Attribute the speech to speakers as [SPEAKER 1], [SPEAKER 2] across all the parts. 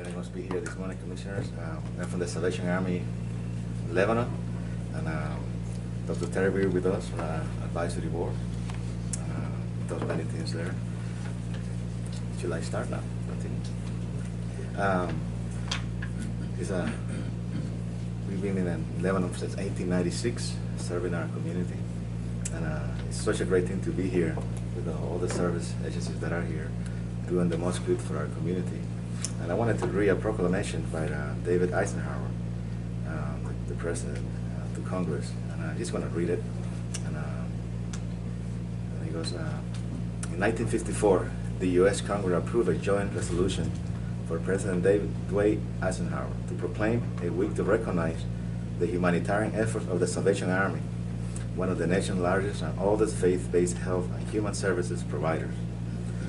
[SPEAKER 1] I must be here this morning, Commissioners. I'm from the Salvation Army, Lebanon, and Dr. Terry Beer with us from the advisory board. Does many things there. Should I start now? We've been in Lebanon since 1896, serving our community, and it's such a great thing to be here with all the service agencies that are here, doing the most good for our community. And I wanted to read a proclamation by David Eisenhower, the president, to Congress, and I just want to read it. And he goes, in 1954, the U.S. Congress approved a joint resolution for President Dwight Eisenhower to proclaim a week to recognize the humanitarian efforts of the Salvation Army, one of the nation's largest and oldest faith-based health and human services providers.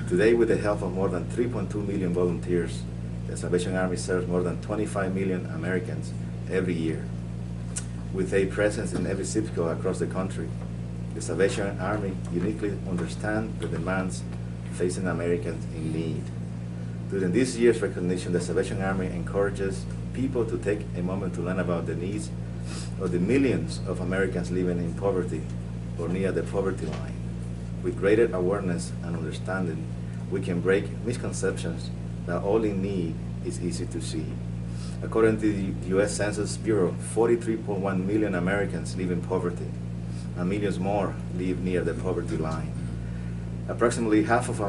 [SPEAKER 1] Today, with the help of more than 3.2 million volunteers, the Salvation Army serves more than 25 million Americans every year. With a presence in every zip code across the country, the Salvation Army uniquely understands the demands facing Americans in need. During this year's recognition, the Salvation Army encourages people to take a moment to learn about the needs of the millions of Americans living in poverty or near the poverty line. With greater awareness and understanding, we can break misconceptions that all in need is easy to see. According to the U.S. Census Bureau, 43.1 million Americans live in poverty, and millions more live near the poverty line. Approximately half of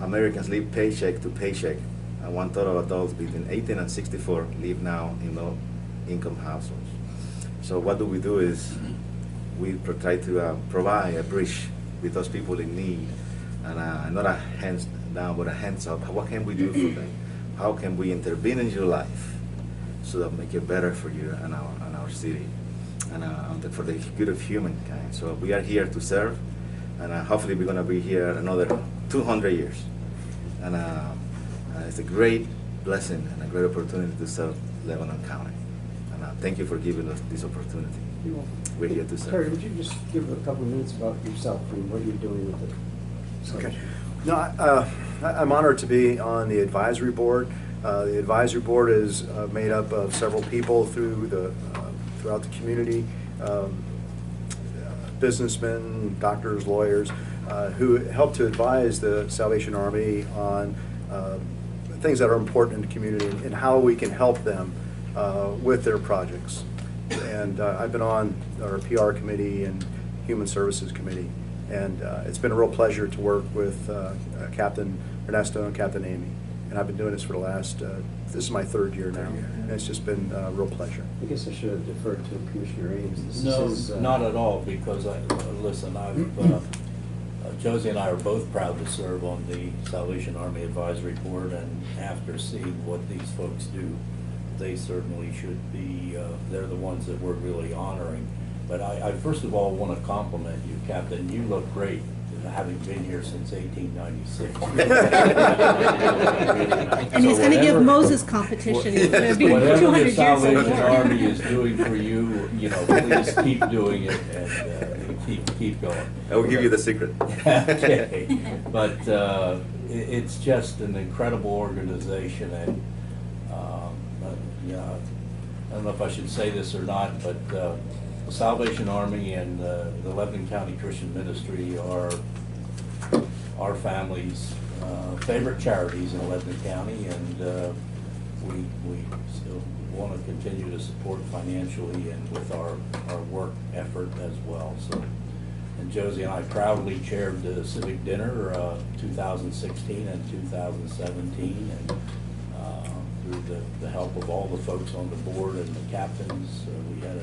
[SPEAKER 1] Americans live paycheck to paycheck, and 1/3 of adults between 18 and 64 live now in low-income households. So what do? Is we try to provide a bridge with those people in need, and not a hands down, but a hands up. What can we do for them? How can we intervene in your life so that make it better for you and our city, and for the good of humankind? So we are here to serve, and hopefully we're going to be here another 200 years. And it's a great blessing and a great opportunity to serve Lebanon County. And thank you for giving us this opportunity.
[SPEAKER 2] You're welcome.
[SPEAKER 1] We're here to serve.
[SPEAKER 2] Terry, would you just give a couple of minutes about yourself and what you're doing with it?
[SPEAKER 3] Okay. No, I'm honored to be on the advisory board. The advisory board is made up of several people throughout the community, businessmen, doctors, lawyers, who help to advise the Salvation Army on things that are important in the community and how we can help them with their projects. And I've been on our PR committee and Human Services committee, and it's been a real pleasure to work with Captain Ernesto and Captain Amy. And I've been doing this for the last, this is my 3rd year now, and it's just been a real pleasure.
[SPEAKER 2] I guess I should have deferred to Commissioner Ames.
[SPEAKER 4] No, not at all, because listen, Josie and I are both proud to serve on the Salvation Army Advisory Board, and after seeing what these folks do, they certainly should be, they're the ones that we're really honoring. But I first of all want to compliment you, Captain. You look great, having been here since 1896.
[SPEAKER 5] And he's going to give Moses competition. He's going to be 200
[SPEAKER 4] Whatever the
[SPEAKER 5] years
[SPEAKER 4] Salvation
[SPEAKER 5] old.
[SPEAKER 4] Army is doing for you, please keep doing it and keep going.
[SPEAKER 1] I will give you the secret.
[SPEAKER 4] Okay, but it's just an incredible organization, and I don't know if I should say this or not, but the Salvation Army and the Lebanon County Christian Ministry are our family's favorite charities in Lebanon County, and we still want to continue to support financially and with our work effort as well. So, and Josie and I proudly chaired the civic dinner 2016 and 2017, and through the help of all the folks on the board and the captains, we had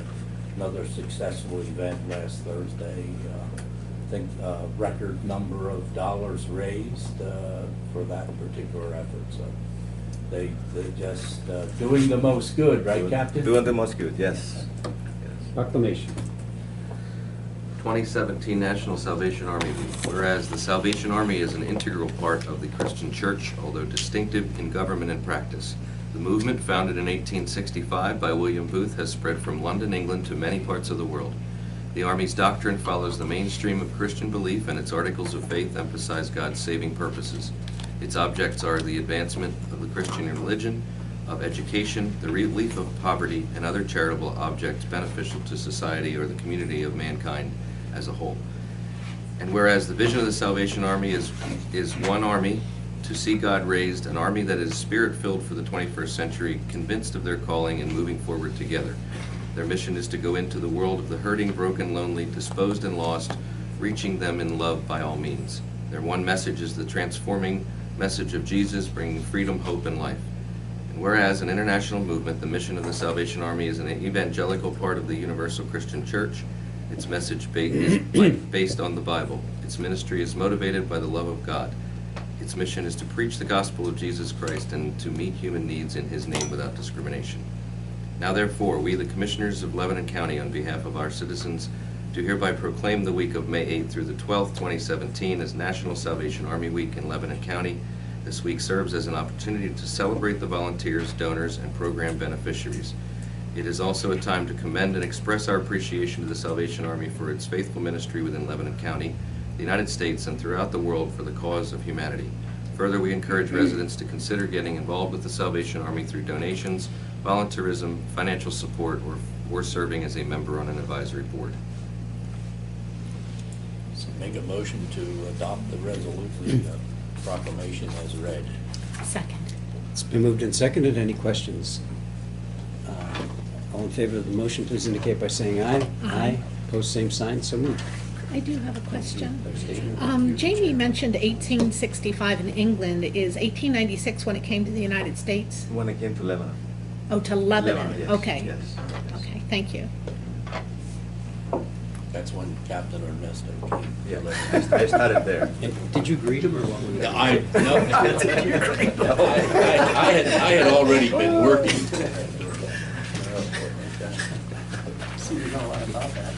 [SPEAKER 4] another successful event last Thursday. I think a record number of dollars raised for that particular effort. So they just doing the most good, right, Captain?
[SPEAKER 1] Doing the most good, yes.
[SPEAKER 2] Proclamation.
[SPEAKER 6] 2017 National Salvation Army Week. Whereas the Salvation Army is an integral part of the Christian Church, although distinctive in government and practice. The movement, founded in 1865 by William Booth, has spread from London, England to many parts of the world. The Army's doctrine follows the mainstream of Christian belief, and its articles of faith emphasize God's saving purposes. Its objects are the advancement of the Christian religion, of education, the relief of poverty, and other charitable objects beneficial to society or the community of mankind as a whole. And whereas the vision of the Salvation Army is one army to see God raised, an army that is spirit-filled for the 21st century, convinced of their calling and moving forward together. Their mission is to go into the world of the hurting, broken, lonely, disposed, and lost, reaching them in love by all means. Their one message is the transforming message of Jesus, bringing freedom, hope, and life. And whereas an international movement, the mission of the Salvation Army is an evangelical part of the Universal Christian Church. Its message is based on the Bible. Its ministry is motivated by the love of God. Its mission is to preach the gospel of Jesus Christ and to meet human needs in His name without discrimination. Now therefore, we, the Commissioners of Lebanon County, on behalf of our citizens, do hereby proclaim the week of May 8th through the 12th, 2017 as National Salvation Army Week in Lebanon County. This week serves as an opportunity to celebrate the volunteers, donors, and program beneficiaries. It is also a time to commend and express our appreciation to the Salvation Army for its faithful ministry within Lebanon County, the United States, and throughout the world for the cause of humanity. Further, we encourage residents to consider getting involved with the Salvation Army through donations, volunteerism, financial support, or serving as a member on an advisory board.
[SPEAKER 4] So make a motion to adopt the resolution, proclamation as read.
[SPEAKER 5] Second.
[SPEAKER 2] It's been moved and seconded. Any questions? All in favor of the motion, please indicate by saying aye.
[SPEAKER 5] Aye.
[SPEAKER 2] Opposed, same sign. So moved.
[SPEAKER 5] I do have a question. Jamie mentioned 1865 in England. Is 1896 when it came to the United States?
[SPEAKER 1] When I came to Lebanon.
[SPEAKER 5] Oh, to Lebanon.
[SPEAKER 1] Yes,
[SPEAKER 5] Okay.
[SPEAKER 1] Yes.
[SPEAKER 5] Okay, thank you.
[SPEAKER 4] That's when Captain Ernesto came.
[SPEAKER 1] Yeah, I started there.
[SPEAKER 2] And did you greet him or what? were you-
[SPEAKER 4] I had already been working.
[SPEAKER 2] See, you know a lot about that.